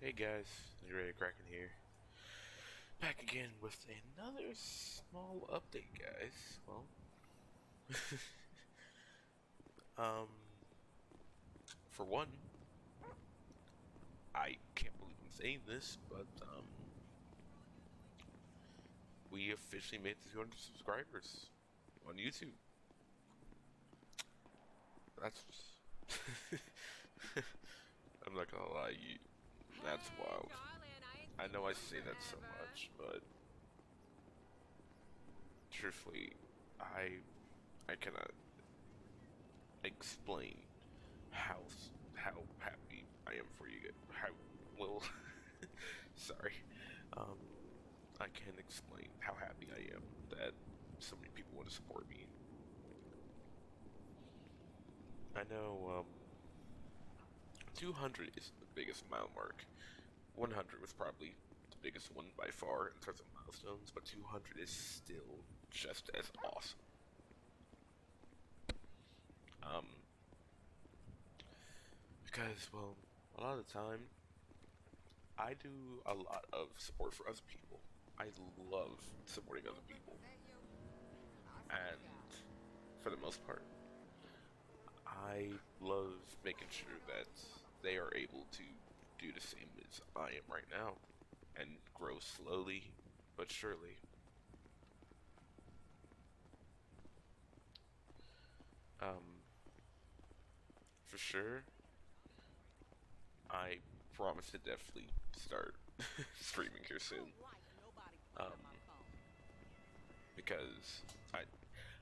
Hey guys, Ready Kraken here. Back again with another small update, guys. Well, um, for one, I can't believe I'm saying this, but we officially made 200 subscribers on YouTube. That's I'm not gonna lie, that's wild. I know I say that so much, but truthfully, I I cannot explain how how happy I am for you. How well, sorry, um, I can't explain how happy I am that so many people want to support me. I know 200 isn't the biggest mile mark. 100 was probably the biggest one by far in terms of milestones, but 200 is still just as awesome. Um, because well, a lot of the time I do a lot of support for other people. I love supporting other people, and for the most part, I love making sure that they are able to do the same as I am right now and grow slowly but surely. Um, for sure, I promise to definitely start streaming here soon. Um, because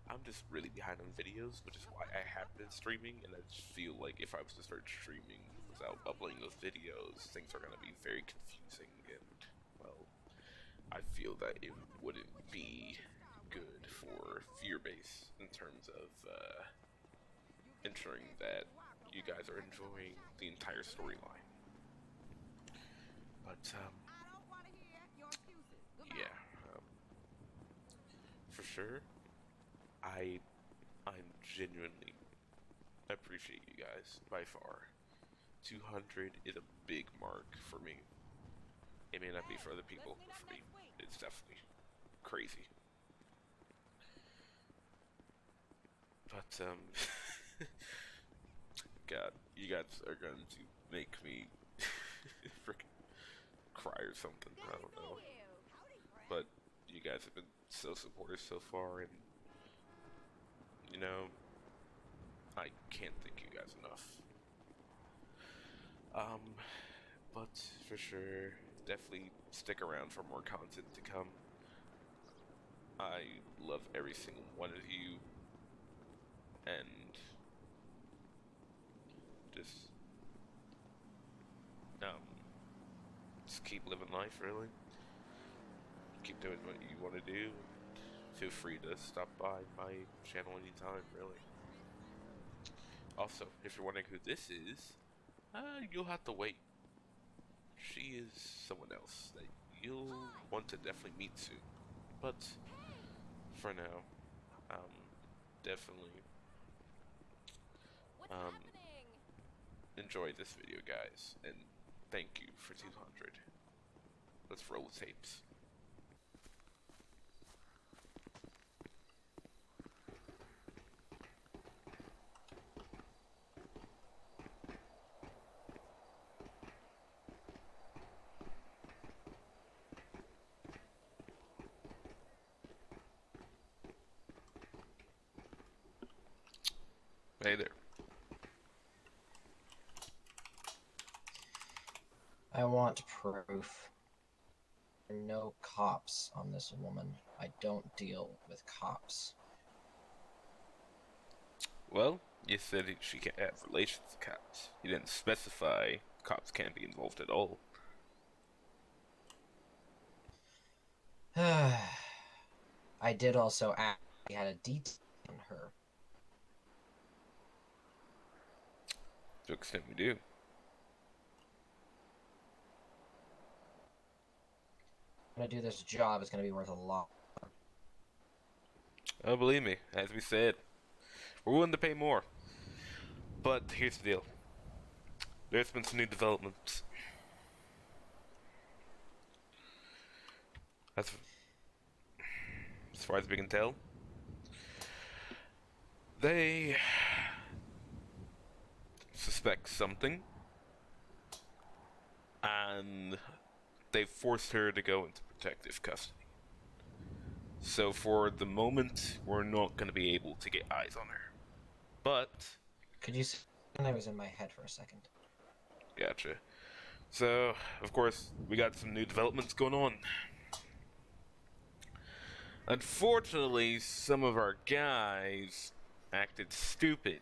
I'm just really behind on videos, which is why I have been streaming, and I just feel like if I was to start streaming without uploading those videos, things are gonna be very confusing, and, well, I feel that it wouldn't be good for viewer base in terms of, ensuring that you guys are enjoying the entire storyline. But, yeah, um, for sure, I, I'm genuinely appreciate you guys by far. 200 is a big mark for me. It may not be for other people, but for me, it's definitely crazy. But, God, you guys are going to make me freaking cry or something. I don't know. But you guys have been so supportive so far, and, you know, I can't thank you guys enough. Um, but for sure, definitely stick around for more content to come. I love every single one of you, and just um, just keep living life. Really, keep doing what you want to do. Feel free to stop by my channel anytime. Really. Also, if you're wondering who this is, you'll have to wait. She is someone else that you'll want to definitely meet soon. But for now, um, definitely um, enjoy this video, guys, and thank you for 200. Let's roll the tapes. Hey there. I want proof. There are no cops on this woman. I don't deal with cops. Well, you said she can't have relations with cops. You didn't specify cops can't be involved at all. I did also ask if he had a detail on her. To an extent, we do. I'm gonna do this job is gonna be worth a lot. Oh, believe me, as we said, we're willing to pay more. But here's the deal. There's been some new developments. As, as far as we can tell, they suspect something, and they forced her to go into protective custody. So for the moment, we're not going to be able to get eyes on her. But... Could you say I was in my head for a second? Gotcha. So, of course, we got some new developments going on. Unfortunately, some of our guys acted stupid.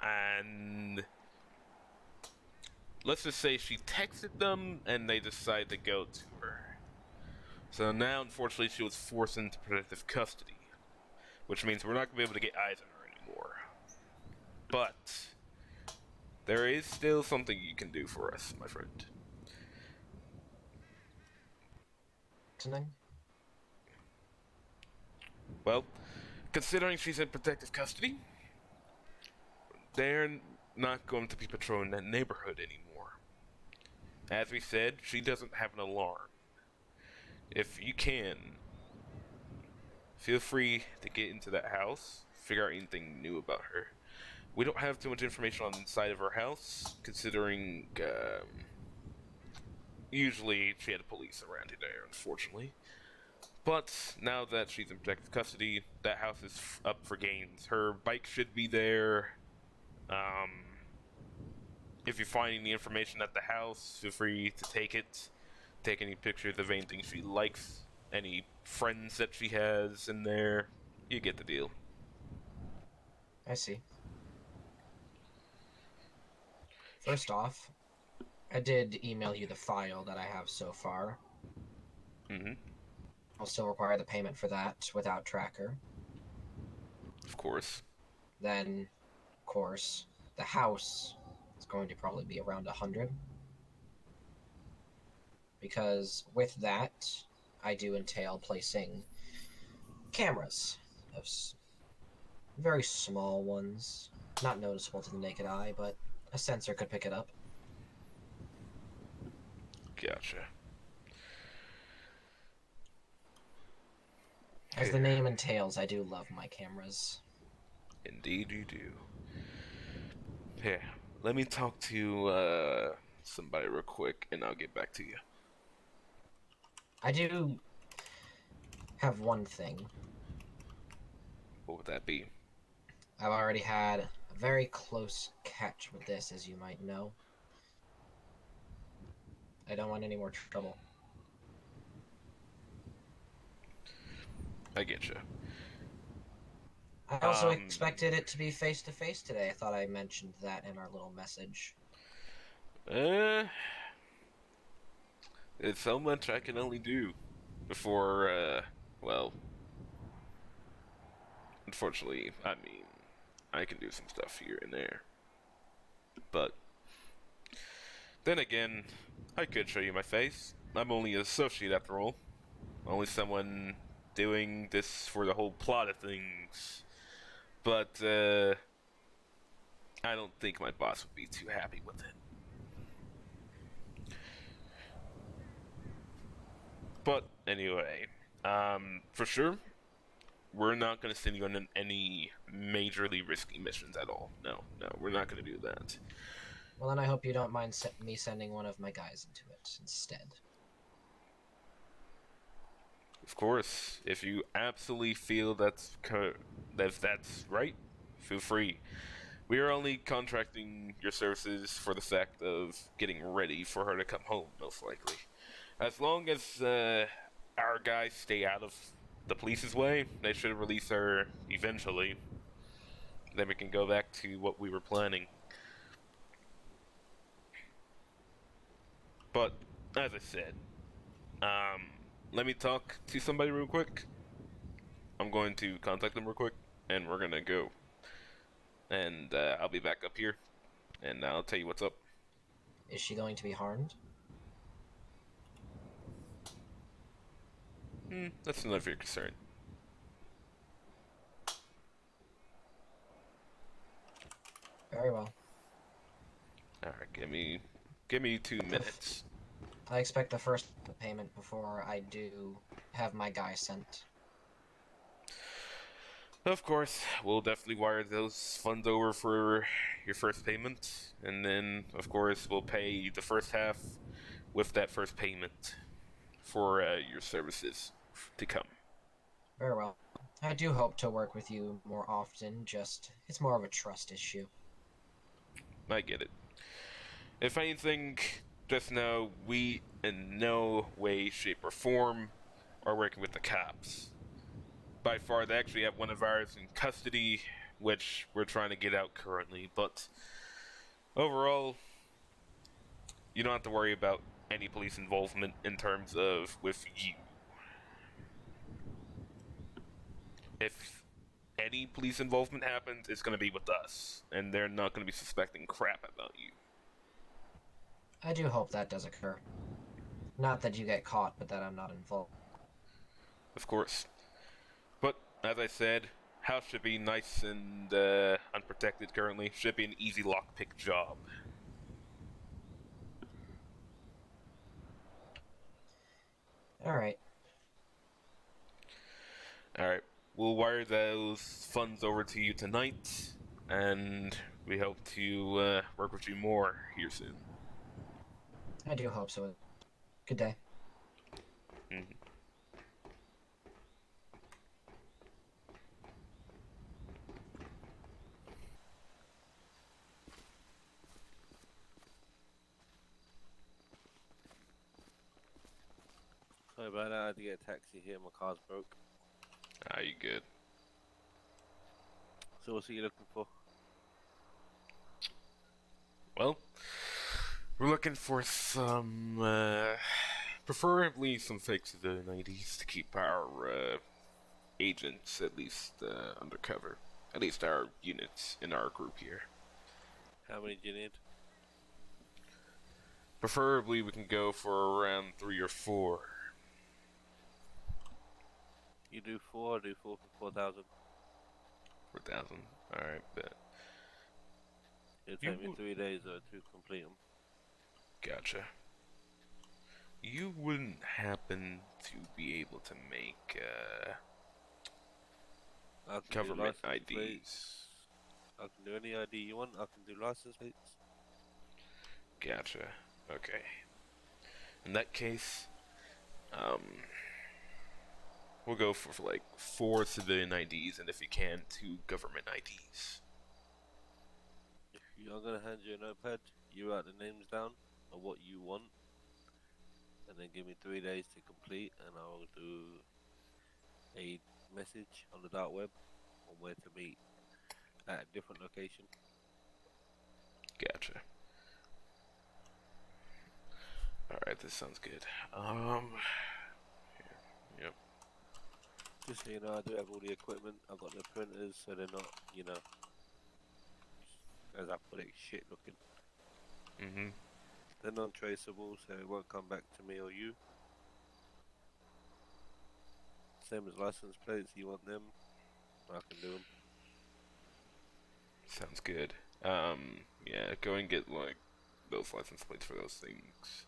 And let's just say she texted them and they decided to go to her. So now, unfortunately, she was forced into protective custody, which means we're not going to be able to get eyes on her anymore. But there is still something you can do for us, my friend. Something? Well, considering she's in protective custody, they're not going to be patrolling that neighborhood anymore. As we said, she doesn't have an alarm. If you can, feel free to get into that house, figure out anything new about her. We don't have too much information on the inside of her house, considering usually she had police around there, unfortunately. But now that she's in protective custody, that house is up for gains. Her bike should be there. If you find any information at the house, feel free to take it. Take any pictures of anything she likes, any friends that she has in there. You get the deal. I see. First off, I did email you the file that I have so far. Mm-hmm. I'll still require the payment for that without tracker. Of course. Then, of course, the house is going to probably be around 100. Because with that, I do entail placing cameras. Very small ones. Not noticeable to the naked eye, but a sensor could pick it up. Gotcha. As the name entails, I do love my cameras. Indeed you do. Here, let me talk to somebody real quick, and I'll get back to you. I do have one thing. What would that be? I've already had a very close catch with this, as you might know. I don't want any more trouble. I get you. I also expected it to be face-to-face today. I thought I mentioned that in our little message. It's so much I can only do before, well, unfortunately, I mean, I can do some stuff here and there. But then again, I could show you my face. I'm only an associate after all. Only someone doing this for the whole plot of things. But, I don't think my boss would be too happy with it. But anyway, for sure, we're not going to send you on any majorly risky missions at all. No, we're not going to do that. Well, then I hope you don't mind me sending one of my guys into it instead. Of course, if you absolutely feel that's right, feel free. We are only contracting your services for the fact of getting ready for her to come home, most likely. As long as our guys stay out of the police's way, they should release her eventually. Then we can go back to what we were planning. But, as I said, let me talk to somebody real quick. I'm going to contact them real quick, and we're gonna go. And I'll be back up here, and I'll tell you what's up. Is she going to be harmed? That's none of your concern. Very well. Alright, give me 2 minutes. I expect the first payment before I do have my guy sent. Of course, we'll definitely wire those funds over for your first payment, and then, of course, we'll pay the first half with that first payment for your services to come. Very well. I do hope to work with you more often, just it's more of a trust issue. I get it. If anything, just know we in no way, shape, or form are working with the cops. By far, they actually have one of ours in custody, which we're trying to get out currently, but overall, you don't have to worry about any police involvement in terms of with you. If any police involvement happens, it's going to be with us, and they're not going to be suspecting crap about you. I do hope that does occur. Not that you get caught, but that I'm not involved. Of course. But, as I said, house should be nice and unprotected currently. Should be an easy lockpick job. Alright. Alright, we'll wire those funds over to you tonight, and we hope to work with you more here soon. I do hope so. Good day. Mm-hmm. Sorry about that, I had to get a taxi here, my car's broke. Ah, you good. So what's it you looking for? Well, we're looking for some, preferably some fake civilian IDs to keep our agents at least undercover. At least our units in our group here. How many do you need? Preferably, we can go for around 3 or 4. You do 4, I'll do 4 for 4,000. 4,000. Alright, bet. It'll You take me would- 3 days though to complete them. Gotcha. You wouldn't happen to be able to make I can do government license IDs? plates. I can do any ID you want, I can do license plates. Gotcha. Okay. In that case, we'll go for like 4 civilian IDs, and if you can, 2 government IDs. If you're gonna hand you a notepad, you write the names down of what you want, and then give me 3 days to complete, and I'll do a message on the dark web on where to meet at a different location. Gotcha. Alright, this sounds good. Yep. Just so you know, I do have all the equipment. I've got the printers, so they're not, you know, as I put it, shit looking. Mm-hmm. They're non-traceable, so it won't come back to me or you. Same as license plates, you want them, I can do them. Sounds good. Yeah, go and get like those license plates for those things.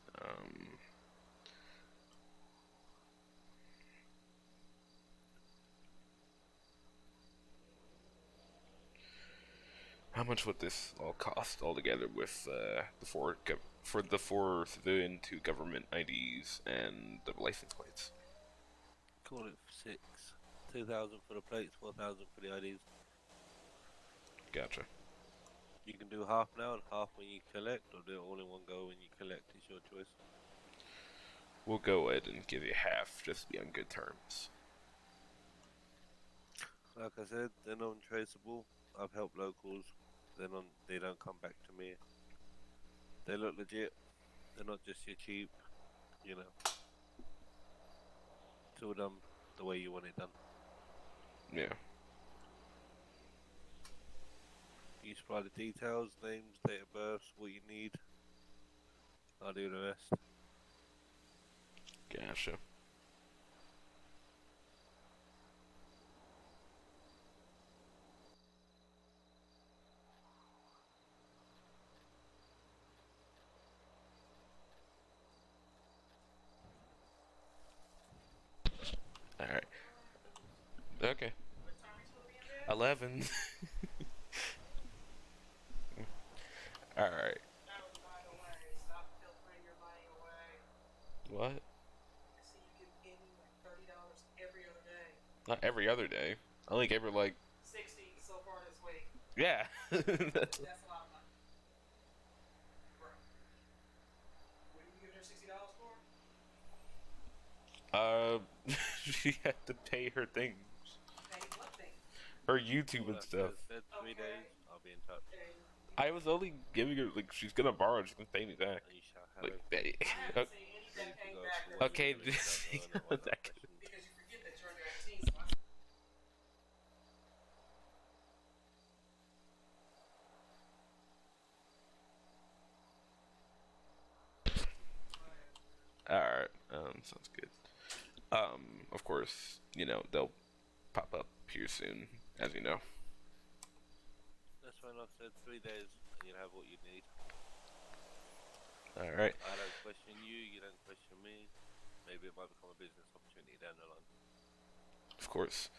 How much would this all cost altogether with for the 4 civilian, 2 government IDs and the license plates? Call it 6. 2,000 for the plates, 4,000 for the IDs. Gotcha. You can do half now and half when you collect, or do it all in one go when you collect, it's your choice. We'll go ahead and give you half, just to be on good terms. Like I said, they're non-traceable. I've helped locals. They don't come back to me. They look legit. They're not just your cheap, you know. It's all done the way you want it done. Yeah. You supply the details, names, date of birth, what you need. I'll do the rest. Gotcha. Okay. 11. All right. What? Not every other day. I only gave her like 60 so far this week. yeah. That's a lot of money. Bro. What are you giving her $60 for? She had to pay her things, Pay what thing? her YouTube All and I stuff. said 3 days. I'll be in touch, And I was only giving her like she's gonna borrow. She can pay me back. and you shall have Like everything I haven't seen any ready that to came go back for that when okay. you're gonna start doing it. One That questions. because you forget that you're under 18. So I All right. Sounds good. Of course, you know they'll pop up here soon, as you know. That's when I said 3 days, and you'll have what you need. All right. I don't question you. You don't question me. Maybe it might become a business opportunity down the line. Of course.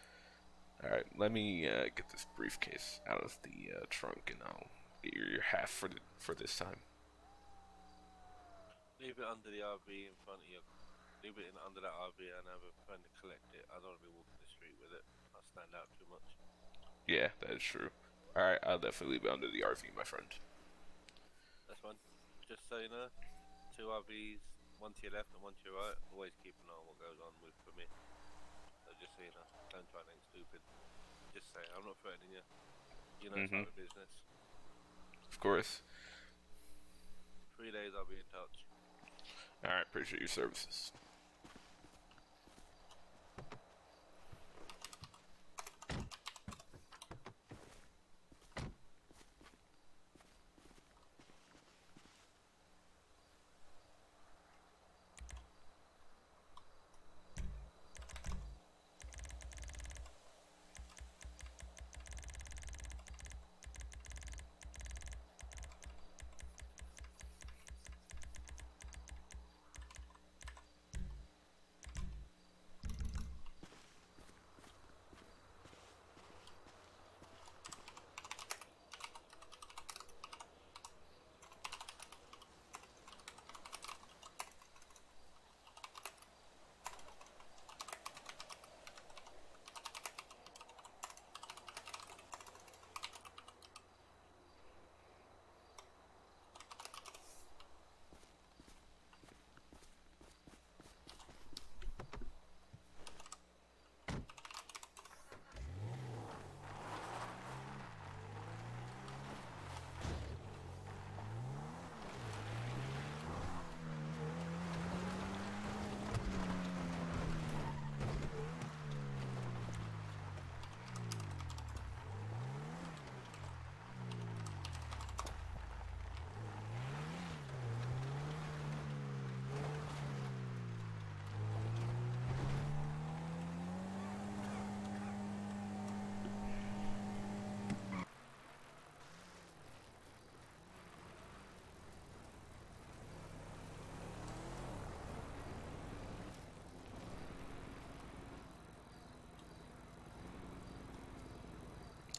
All right. Let me get this briefcase out of the trunk, and I'll get your half for this time. Leave it under the RV in front of you. Leave it under that RV and have a friend to collect it. I don't want to be walking the street with it. I'll stand out too much. Yeah, that is true. All right. I'll definitely leave it under the RV, my friend. That's fine. Just so you know, 2 RVs, one to your left and one to your right. Always keep an eye on what goes on with for me. So just so you know, don't try anything stupid. Just say, I'm not threatening you. You know it's not a business. Of course. 3 days I'll be in touch. All right. Appreciate your services.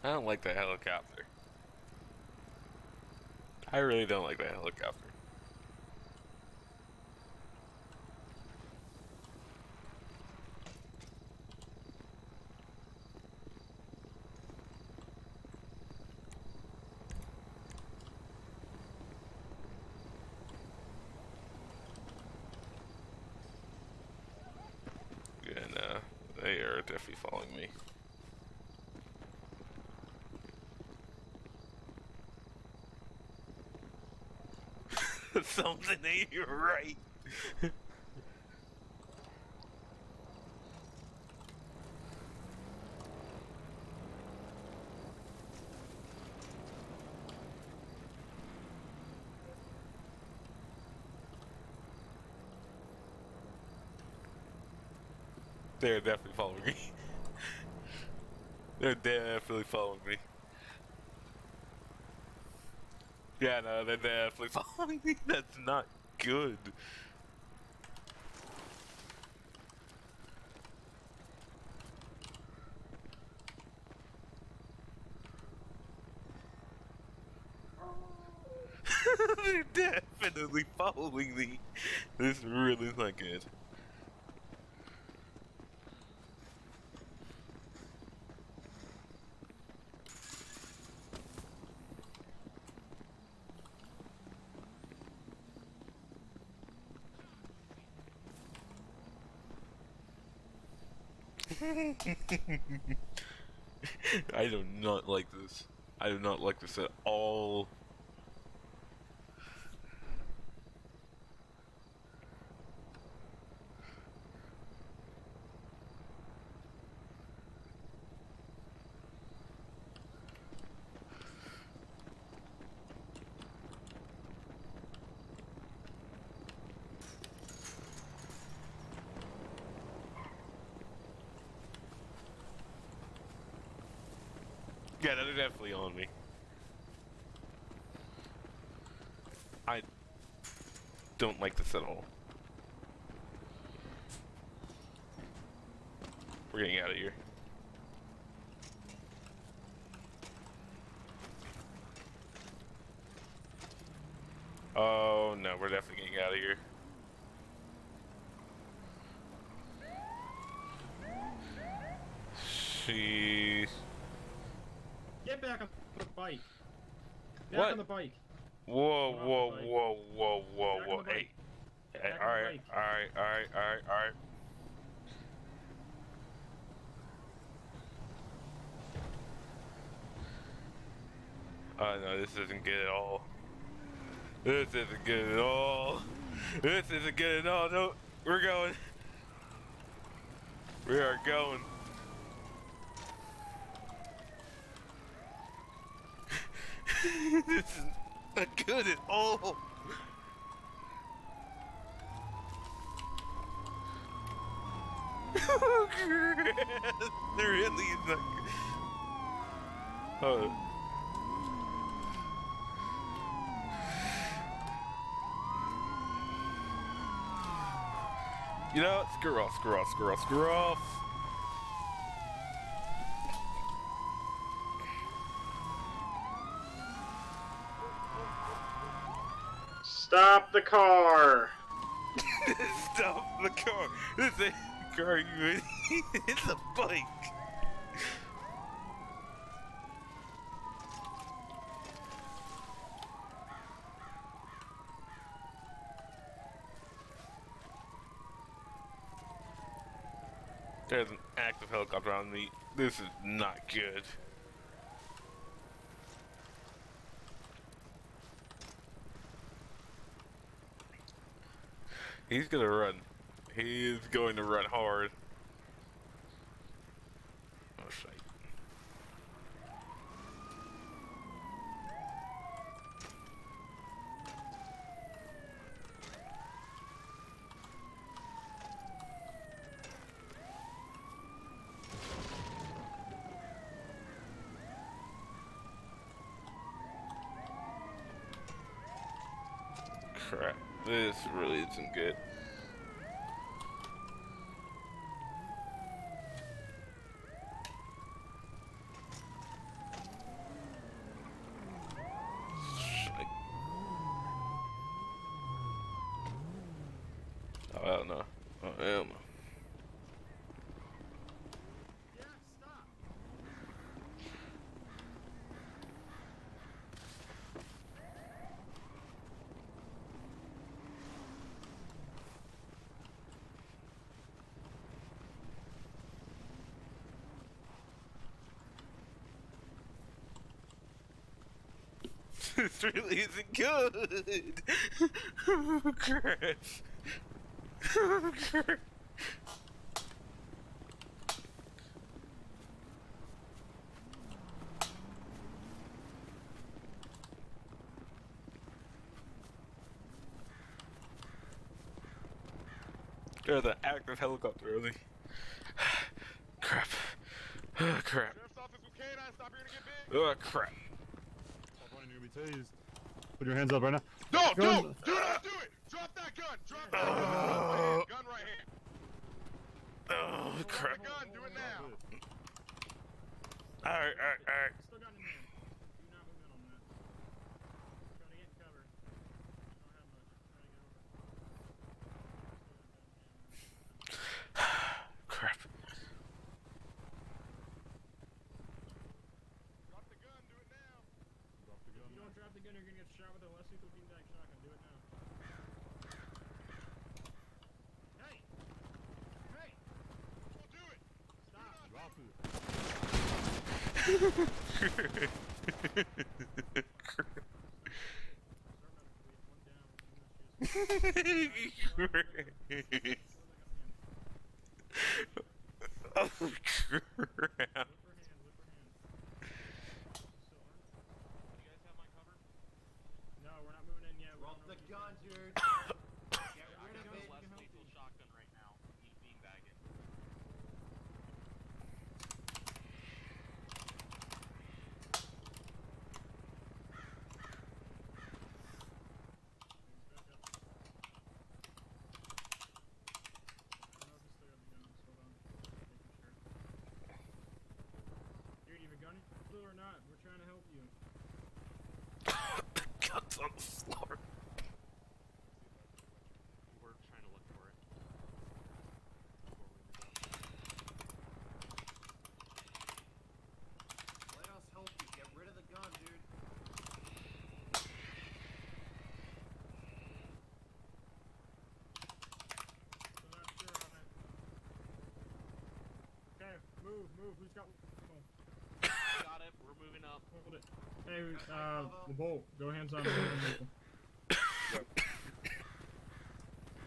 I don't like that helicopter. I really don't like that helicopter. And they are definitely following me. Something ain't right. They're definitely following me. They're definitely following me. Yeah, no, they're definitely following me. That's not good. They're definitely following me. This really is not good. I do not like this. I do not like this at all. Yeah, they're definitely on me. I don't like this at all. We're getting out of here. Oh no, we're definitely getting out of here. Sheesh. Get back on the bike. Back What? on the bike. Whoa, Get off whoa, the bike. whoa, whoa, whoa, Back on whoa. the Hey. bike. Hey, Back on the alright, bike. alright, alright, alright, alright. Oh no, this isn't good at all. This isn't good at all. This isn't good at all. No, we're going. We are going. This is not good at all. There really is not good. Oh. You know, screw off, screw off, screw off, screw off. Stop the car! Stop the car. This ain't a car, you idiot. It's a bike. There's an active helicopter on me. This is not good. He's gonna run. He is going to run hard. Oh shit. Crap. This really isn't good. Shit. Oh hell no. Oh hell no. Yeah, stop! This really isn't good. Oh crap. Oh crap. There's an active helicopter early. Crap. Oh crap. Oh crap. Put your hands up right now. No, Go do on. not do it! Drop that gun! Drop that gun! Gun right hand. Oh Drop crap. the gun, do it now. Alright, alright, alright. Still got in there. Do not move in on that. Trying to get cover. Oh crap. No, we're not moving in yet. Drop the gun, dude. Get rid of it. Less lethal shotgun right now. He's beanbagging. Dude, you have a gun or not? We're trying to help you. Guns on the floor. We're trying to look for it. Let us help you. Get rid of the gun, dude. I'm not sure on it. Okay, move. Who's got? Got it. We're moving up. Hold it. Hey, the bolt. Go hands on. The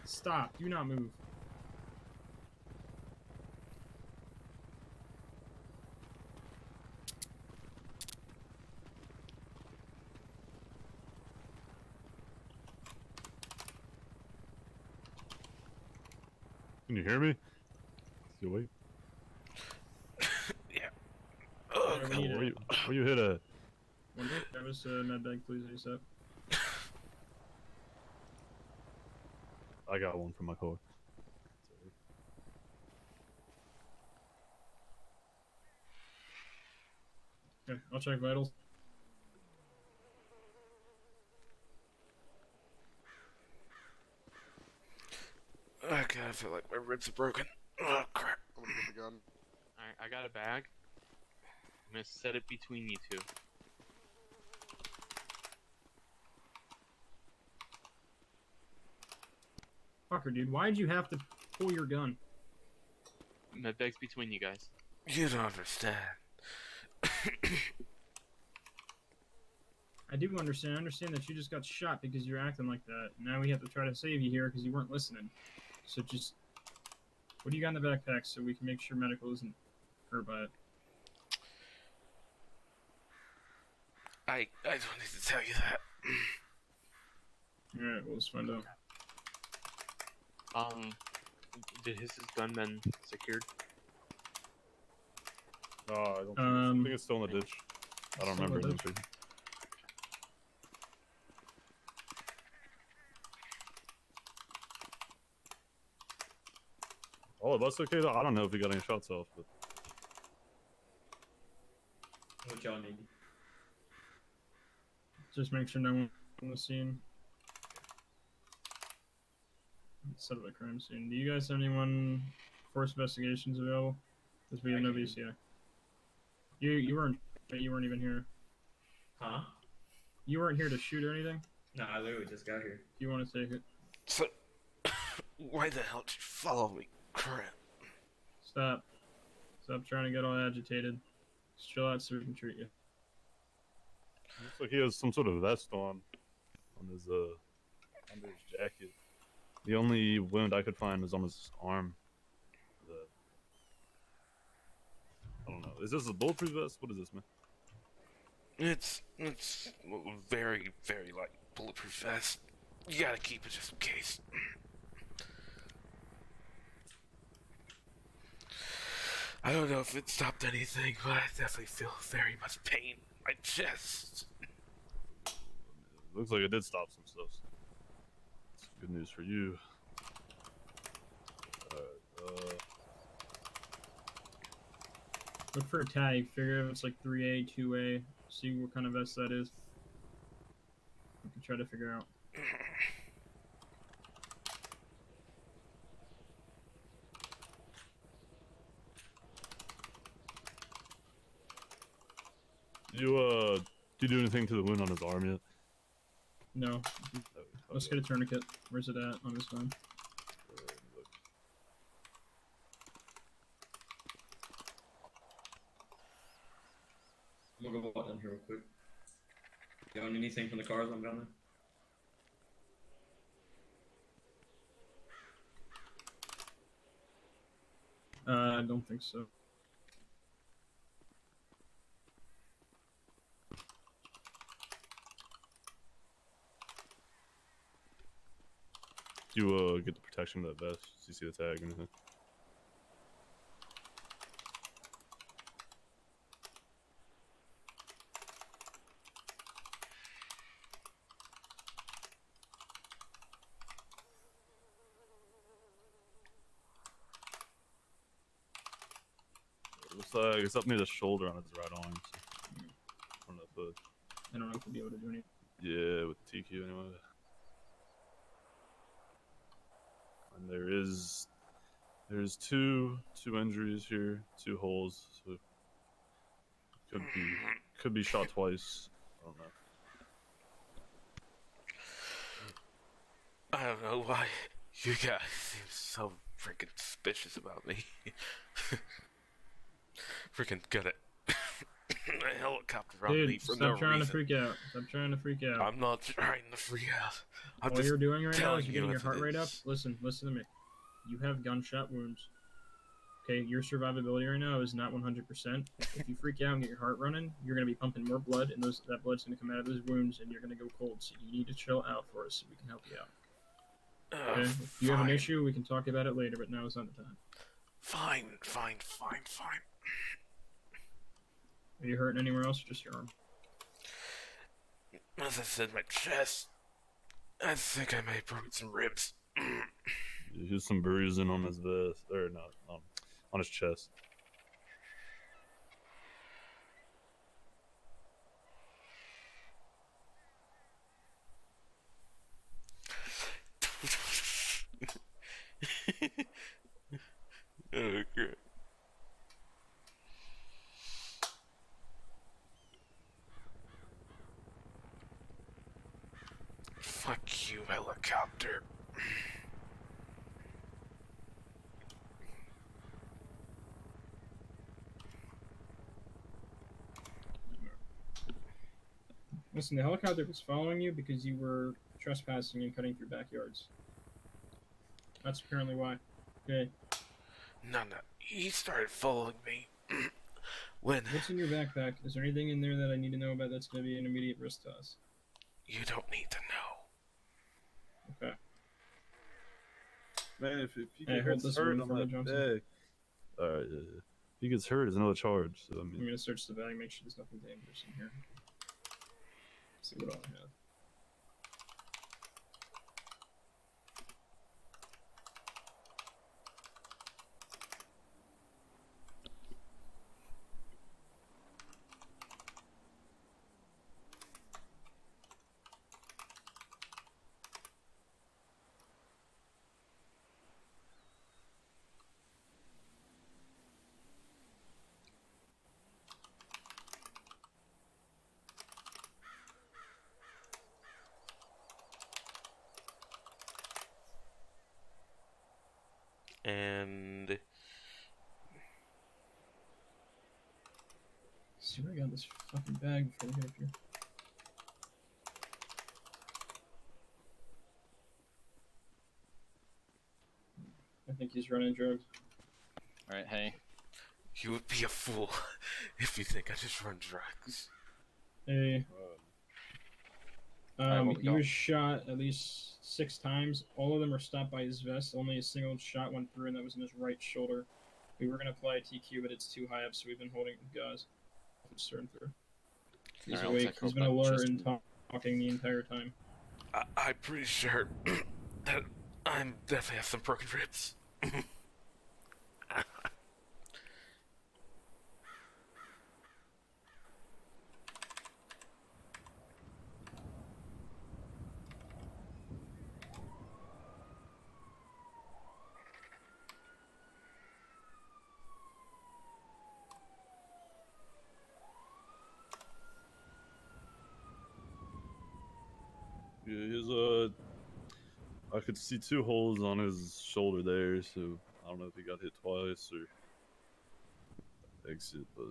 Stop. Do not move. Can you hear me? Still wait. Yeah. Oh, Yeah, we God. need it. Where you hit at? That was medbag, please, ASAP. I got one from my car. Okay, I'll check vitals. Oh, God, I feel like my ribs are broken. Oh, crap. I'm gonna get the gun. Alright, I got a bag. I'm gonna set it between you two. Fucker, dude, why'd you have to pull your gun? Medbag's between you guys. You don't understand. I do understand. I understand that you just got shot because you're acting like that. Now we have to try to save you here because you weren't listening. So just... What do you got in the backpack so we can make sure medical isn't hurt by it? I don't need to tell you that. Alright, we'll just find out. Did his gun been secured? No, I don't think I think it's still in the ditch. I don't Still in remember the it. ditch? Oh, that's okay though. I don't know if he got any shots off, but What y'all need? Just make sure no one on the scene. Set up the crime scene. Do you guys have anyone force investigations available? Because we have no VCI. You weren't even here. Huh? You weren't here to shoot or anything? No, I literally just got here. You want to take it? So, why the hell did you follow me? Crap. Stop. Stop trying to get all agitated. Just chill out so we can treat you. looks like he has some sort of vest on his under his jacket. The only wound I could find is on his arm. I don't know. Is this a bulletproof vest? What is this, man? It's very, very light bulletproof vest. You gotta keep it just in case. I don't know if it stopped anything, but I definitely feel very much pain in my chest. Looks like it did stop some stuff. That's good news for you. Look for a tag. Figure if it's like 3A, 2A. See what kind of vest that is. We can try to figure out. Did you do anything to the wound on his arm yet? No. Let's get a tourniquet. Where's it at on this one? go walk down here real quick. You want anything from the cars I'm down there? I don't think so. Do you get the protection of that vest? Do you see the tag and anything? It looks like it's up near the shoulder on his right arm. So I don't know if I don't know if we'll be able to do anything. yeah, with TQ anyway. And there's two injuries here, 2 holes, so could be shot twice. I don't know. I don't know why you guys seem so freaking suspicious about me. Freaking gonna a helicopter on me Dude, for stop no trying reason. to freak out. Stop trying to freak out. I'm not trying to freak out. I'm All just you're doing right now telling is you're getting your what heart it rate up. is. Listen to me. You have gunshot wounds. Okay, your survivability right now is not 100%. If you freak out and get your heart running, you're going to be pumping more blood, and that blood's going to come out of those wounds, and you're going to go cold. So you need to chill out for us so we can help you out. Okay? If you have an Fine. issue, we can talk about it later, but now is not the time. Fine. Are you hurting anywhere else or just your arm? As I said, my chest. I think I may have broken some ribs. Here's some bruising on his vest, or not, on his chest. Oh, great. Fuck you, helicopter. Listen, the helicopter was following you because you were trespassing and cutting through backyards. That's apparently why. Okay. No. He started following me. When What's in your backpack? Is there anything in there that I need to know about that's going to be an immediate risk to us? you don't need to know. Okay. Man, if he Hey, gets hold this hurt, wound I'm for me, not Johnson. back. Alright, yeah. If he gets hurt, it's another charge. So I I'm mean, going to search the bag, make sure there's nothing dangerous in here. See what I have. And See where I got this fucking bag before we get up here. I think he's running drugs. Alright, hey. you would be a fool if you think I just run drugs. Hey. Alright, what we He got? was shot at least 6 times. All of them were stopped by his vest. Only a single shot went through, and that was in his right shoulder. We were going to apply a TQ, but it's too high up, so we've been holding the guys. It's turned through. He's Alright, I'll awake. take He's her been back alert chest. and talking the entire time. I'm pretty sure that I'm definitely have some broken ribs. yeah, I could see 2 holes on his shoulder there, so I don't know if he got hit twice or exit, but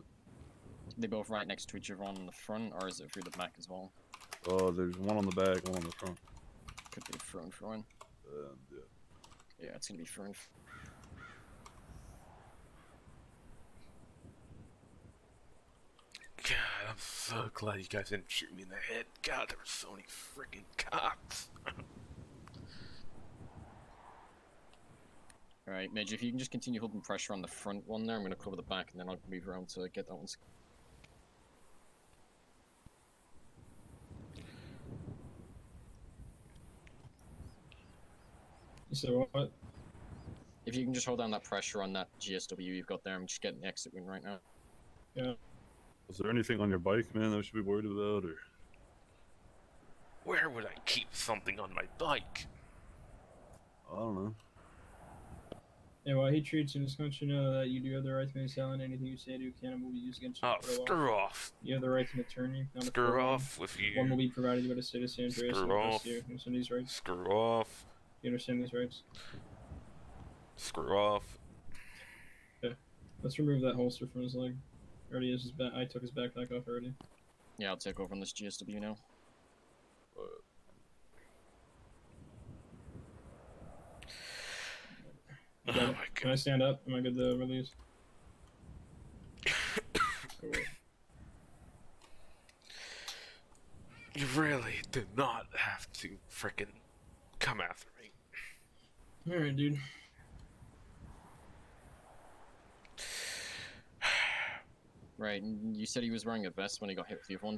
They both right next to each other on the front, or is it through the back as well? There's one on the back, one on the front. Could be thrown. Yeah. Yeah, it's gonna be thrown. God, I'm so glad you guys didn't shoot me in the head. God, there were so many freaking cops. Alright, Midge, if you can just continue holding pressure on the front one there, I'm gonna cover the back, and then I'll move around to get that one. You said what? If you can just hold down that pressure on that GSW you've got there, I'm just getting the exit wound right now. Yeah. Is there anything on your bike, man, that we should be worried about, or? Where would I keep something on my bike? I don't know. Yeah, while he treats you, just want you to know that you do have the right to make silent. Anything you say to can will be used against you. Oh, screw off. You have the right to an attorney. Not Screw off with you. One will be provided by the state of San Andreas. Screw off. You understand these rights? Screw off. You understand these rights? Screw off. Okay. Let's remove that holster from his leg. Already has his back. I took his backpack off already. Yeah, I'll take over on this GSW now. Oh my God. Can I stand up? Am I good to release? Cool. You really did not have to frickin' come after me. Alright, dude. Right, and you said he was wearing a vest when he got hit with the other one.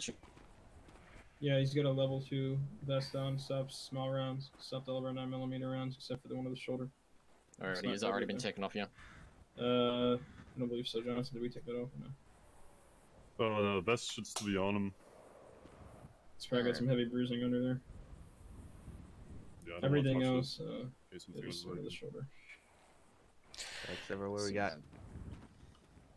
Yeah, he's got a level 2 vest on, stops small rounds, stopped all of our 9mm rounds except for the one on the shoulder. Alrighty, has that already been taken off, yeah? I don't believe so, Johnson. Did we take that off or no? Oh no, vest should still be on him. It's probably got some heavy bruising under there. Yeah, I don't wanna Everything touch else, it in case something is is under the like- shoulder. That's everywhere we got.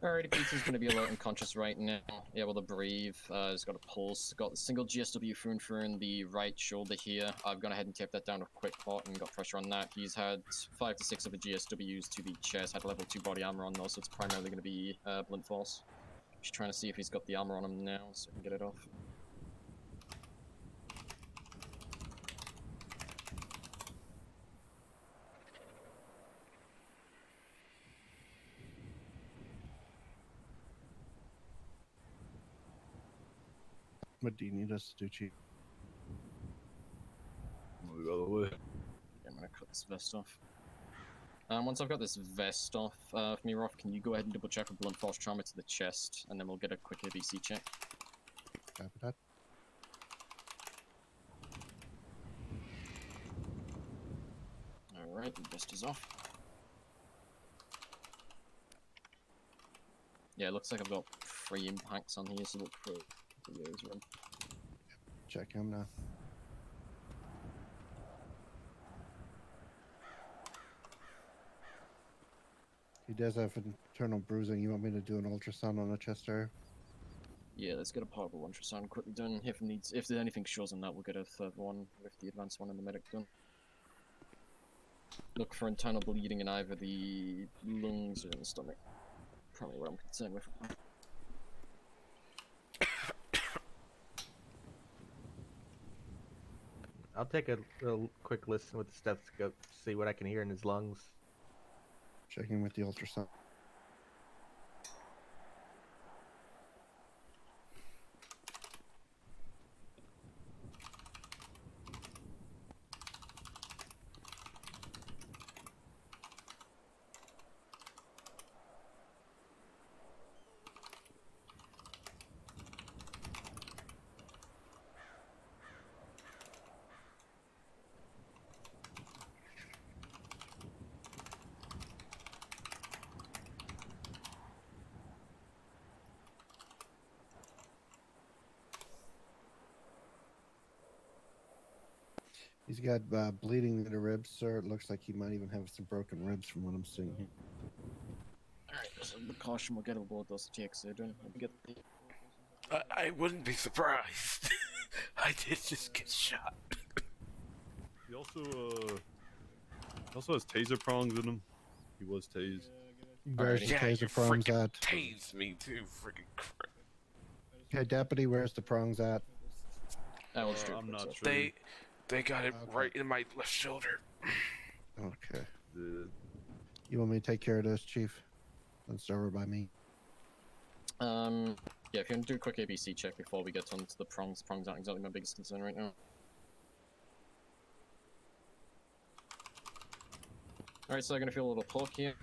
Alrighty, Peter's gonna be alert and conscious right now. Able to breathe. He's got a pulse. Got the single GSW through in the right shoulder here. I've gone ahead and taped that down with a quick pot and got pressure on that. He's had 5 to 6 other GSWs to the chest. Had level 2 body armor on those, so it's primarily gonna be blunt force. Just trying to see if he's got the armor on him now, so we can get it off. What do you need us to do, Chief? Move out of the way. I'm gonna cut this vest off. Once I've got this vest off for me, Roth, can you go ahead and double check for blunt force trauma to the chest, and then we'll get a quick ABC check. Copy that. Alright, the vest is off. Yeah, it looks like I've got 3 impacts on here, so look for the ears run. Check him now. He does have internal bruising. You want me to do an ultrasound on the chest area? Yeah, let's get a portable ultrasound quickly done. If there's anything shows on that, we'll get a third one with the advanced one and the medic done. Look for internal bleeding in either the lungs or in the stomach. Probably what I'm concerned with. I'll take a real quick listen with the stethoscope, see what I can hear in his lungs. Checking with the ultrasound. He's got bleeding in the ribs, sir. It looks like he might even have some broken ribs from what I'm seeing here. Alright, so the caution will get aboard those checks they're doing. I wouldn't be surprised. I did just get shot. He also has taser prongs in him. He was tased. Where's the Yeah, you taser prongs freaking at? tased me too, freaking crap. Okay, deputy, where's the prongs at? I'm not sure. They got it Okay. right in my left shoulder. Okay. The- You want me to take care of this, chief? That's over by me. Yeah, if you want to do a quick ABC check before we get on to the prongs. Prongs aren't exactly my biggest concern right now. Alright, so I'm gonna feel a little poke here.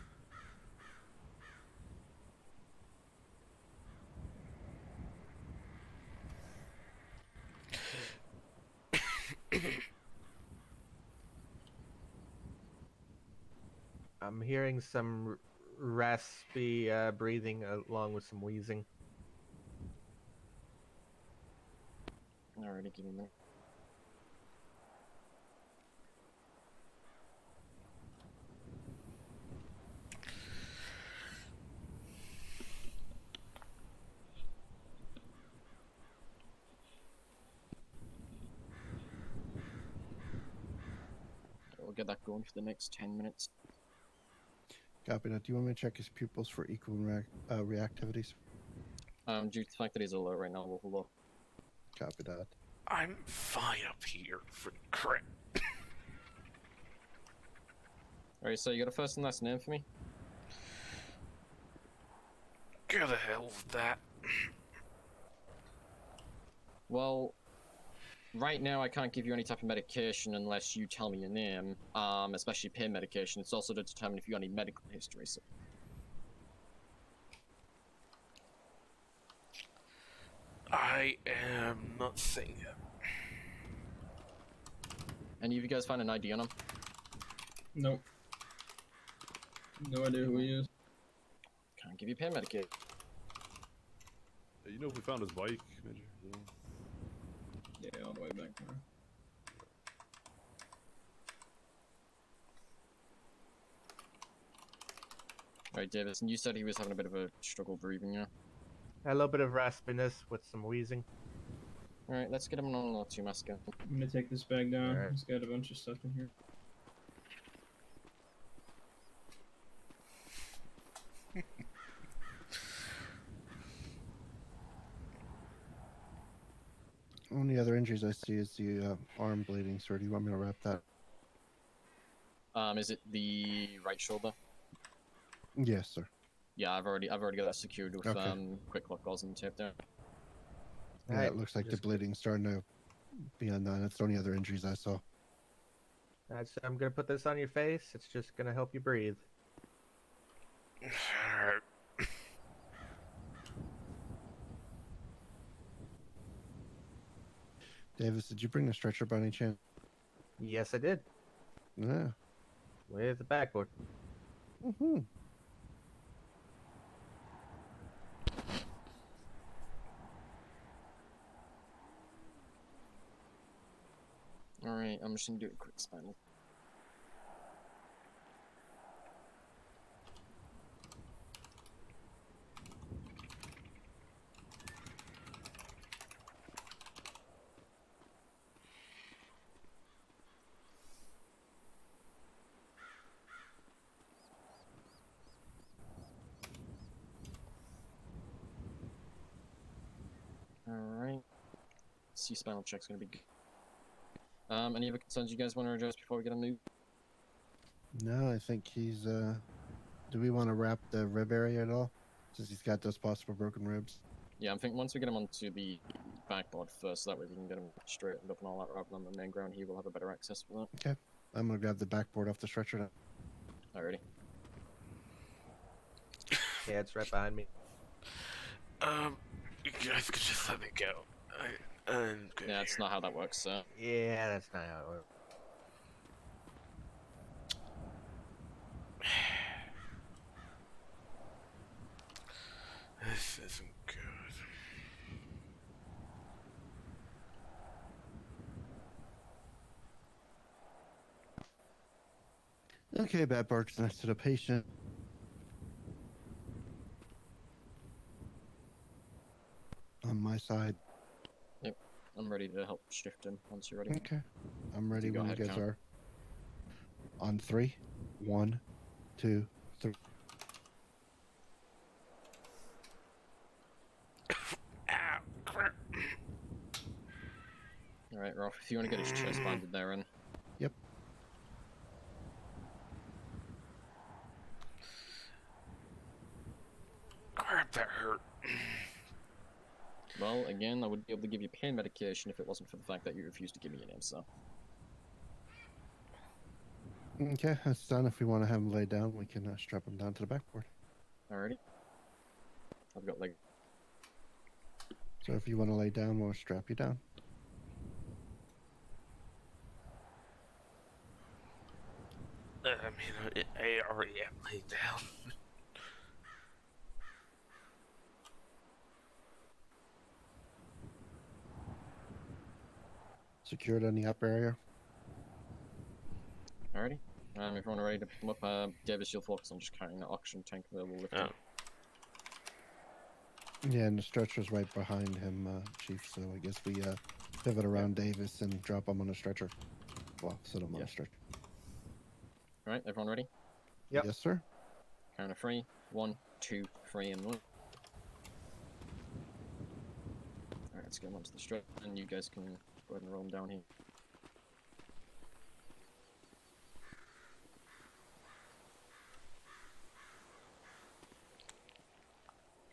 I'm hearing some raspy breathing along with some wheezing. Alrighty, give me a minute. We'll get that going for the next 10 minutes. Copy that. Do you want me to check his pupils for equal reactivities? Due to the fact that he's alert right now, we'll hold off. Copy that. I'm fine up here for crap. Alright, so you got a first and last name for me? Go the hell with that. Well, right now I can't give you any type of medication unless you tell me your name, especially pain medication. It's also to determine if you got any medical history. So. I am not saying it. Any of you guys find an ID on him? Nope. No idea who he is. Can't give you pain medication. Hey, you know if we found his bike, Major? Yeah. Yeah, all the way back there. Alright, Davidson, you said he was having a bit of a struggle breathing, yeah? A little bit of raspiness with some wheezing. Alright, let's get him on an R2 mask. I'm gonna take this bag down. Alright. It's got a bunch of stuff in here. Only other injuries I see is the arm bleeding, sir. Do you want me to wrap that? Is it the right shoulder? Yes, sir. Yeah, I've already got that secured with Okay. quick lock gauze and tape there. Yeah, Alright, it looks like the just- bleeding's starting to be on that. That's the only other injuries I saw. I'm gonna put this on your face. It's just gonna help you breathe. Alright. Davis, did you bring the stretcher by any chance? Yes, I did. Yeah. With the backboard. Mm-hmm. Alright, I'm just gonna do a quick spinal. Alright. C-spinal check's gonna be good. Any other concerns you guys want to address before we get a move? No, I think he's, do we want to wrap the rib area at all? Since he's got those possible broken ribs. Yeah, I'm thinking once we get him onto the backboard first, that way we can get him straightened up and all that rather than the main ground, he will have a better access for that. Okay. I'm going to grab the backboard off the stretcher now. Alrighty. Yeah, it's right behind me. You guys could just let me go. I'm good Yeah, that's here. not how that works, sir. Yeah, that's not how it works. This isn't good. Okay, bad barks next to the patient. On my side. I'm ready to help shift him once you're ready. Okay. I'm ready You go when you ahead, guys count. are. On 3. 1, 2, 3. Ow. Alright, Rolf, if you want to get his chest binded there, and Yep. Crap, that hurt. well, again, I would be able to give you pain medication if it wasn't for the fact that you refused to give me your name, so. Okay, that's done. If we want to have him lay down, we can strap him down to the backboard. Alrighty. I've got like. So if you want to lay down, we'll strap you down. I mean, I already am laid down. Secured on the upper area. Alrighty. Everyone ready to pick him up? Davis, you'll focus on just carrying the oxygen tank there. We'll lift him. Yeah, and the stretcher's right behind him, Chief. So I guess we pivot around Davis and drop him on a stretcher. Well, sit him on a stretcher. Alright, everyone ready? Yep. Yes, sir. Count of 3. 1, 2, 3, and 1. Alright, let's get him onto the stretcher, and you guys can go ahead and roll him down here.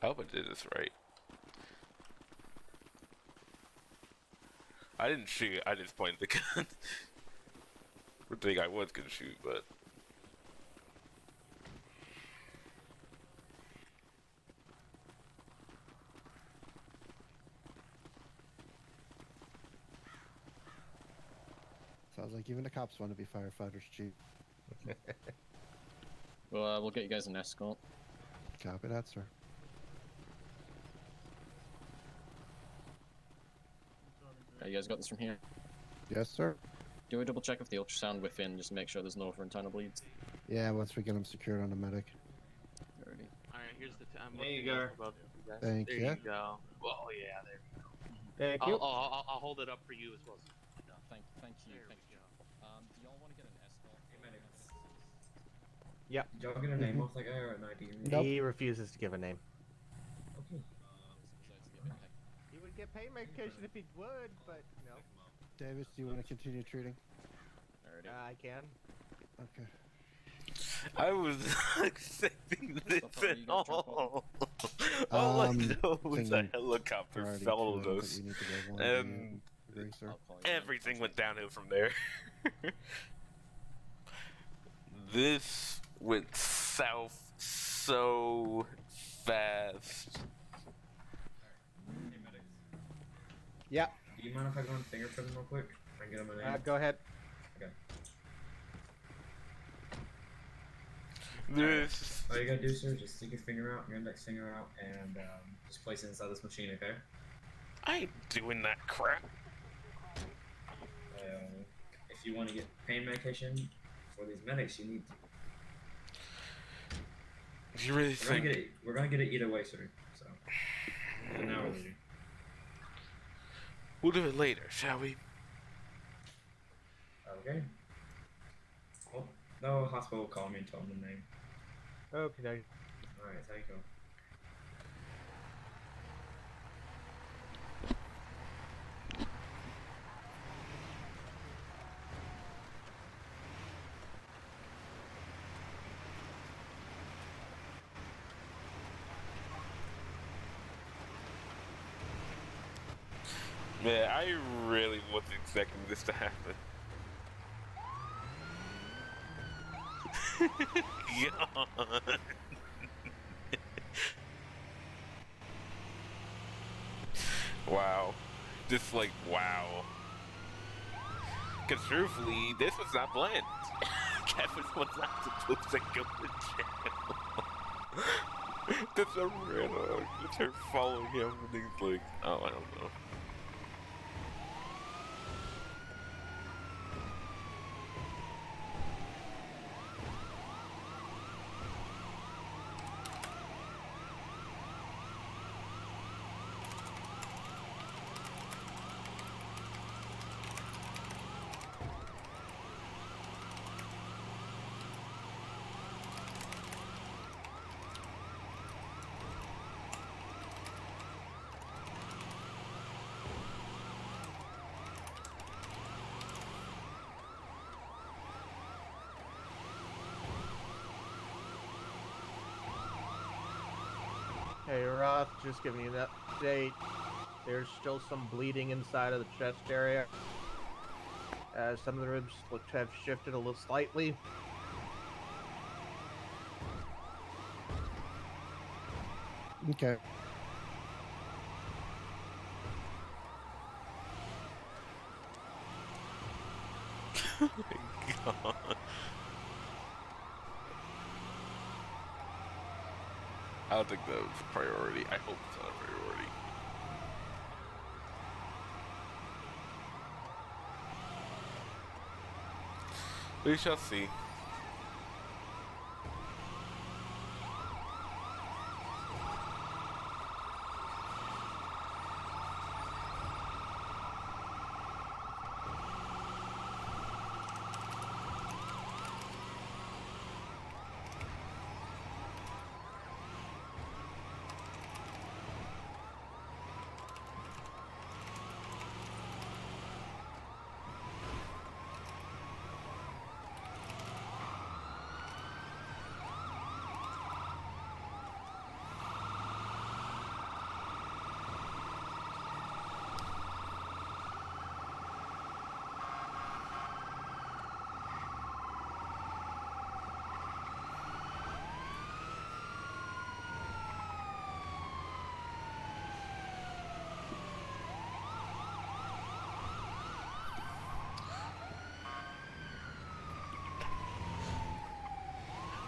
I hope I did this right. I didn't shoot, I just pointed the gun. Would think I was gonna shoot, but... Sounds like even the cops want to be firefighters, Chief. Well, we'll get you guys an escort. Copy that, sir. You guys got this from here? Yes, sir. Do a double check of the ultrasound within, just to make sure there's no internal bleeds. Yeah, once we get him secured on the medic. Alrighty. Alright, here's the time. There you go. Thank there you. you go. Oh yeah, there you go. Thank you. I'll hold it up for you as well. Thank you. There Thank we you. go. Do y'all want to get an escort? Yep. Did y'all get a name off that guy or an ID? Nope. He refuses to give a name. Okay. He would get pain medication if he would, but no. Davis, do you want to continue treating? Alrighty. I can. Okay. I was not expecting this Stuff at you guys drop all. All I know was a thinking helicopter priority followed two, I don't us, think we need to go one and agree, sir. I'll call you. everything went downhill from there. This went south so fast. Hey, medics. Yeah. Do you mind if I go and fingerprint him real quick? I can get him a name. Go ahead. Okay. This. All you gotta do, sir, just stick your finger out, your index finger out, and just place it inside this machine, okay? I ain't doing that crap. If you want to get pain medication for these medics, you need to. You really think? We're gonna get it either way, sir. So, an hour later. We'll do it later, shall we? Okay. Well, no hospital will call me and tell them the name. Okay. Alright, thank you. Man, I really wasn't expecting this to happen. God. Wow. Just like, wow. Because truthfully, this was not planned. Kevin was not supposed to go to jail. That's a ran on. Just her following him and he's like, oh, I don't know. Hey, Roth, just giving you an update. There's still some bleeding inside of the chest area. Some of the ribs look to have shifted a little slightly. Okay. Oh my god. I don't think that's a priority. I hope it's not a priority. We shall see.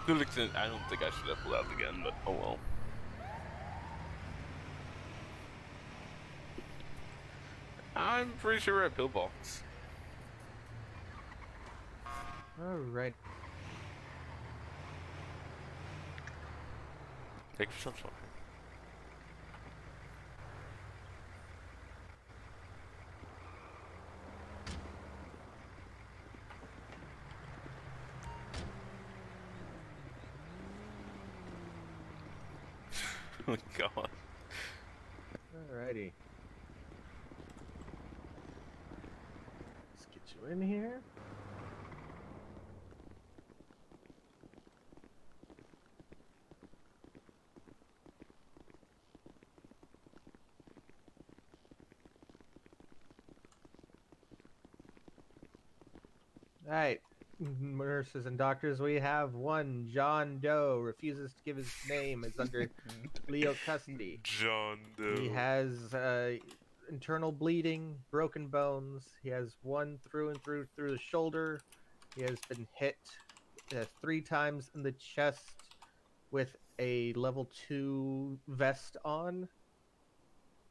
Good extent, I don't think I should have pulled out again, but oh well. I'm pretty sure we're at pillbox. Alright. Take for some sort. Oh my god. Alrighty. Let's get you in here. Alright, nurses and doctors, we have one John Doe refuses to give his name, is under Leo custody. John Doe. He has internal bleeding, broken bones. He has one through and through the shoulder. He has been hit 3 times in the chest with a level 2 vest on,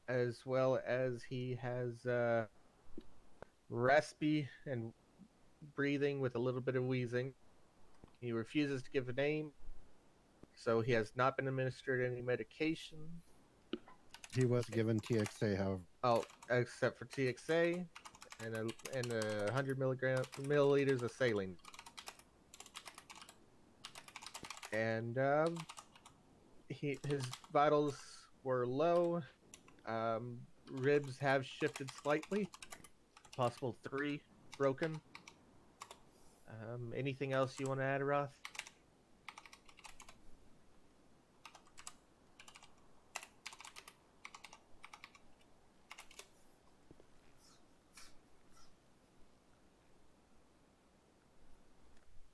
as well as he has raspy and breathing with a little bit of wheezing. He refuses to give a name, so he has not been administered any medication. He was given TXA, however. Oh, except for TXA and a 100 milliliters of saline. And his vitals were low. Ribs have shifted slightly. Possible 3 broken. Anything else you want to add, Roth?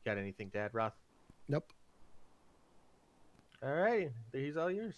Got anything to add, Roth? Nope. All right, he's all yours.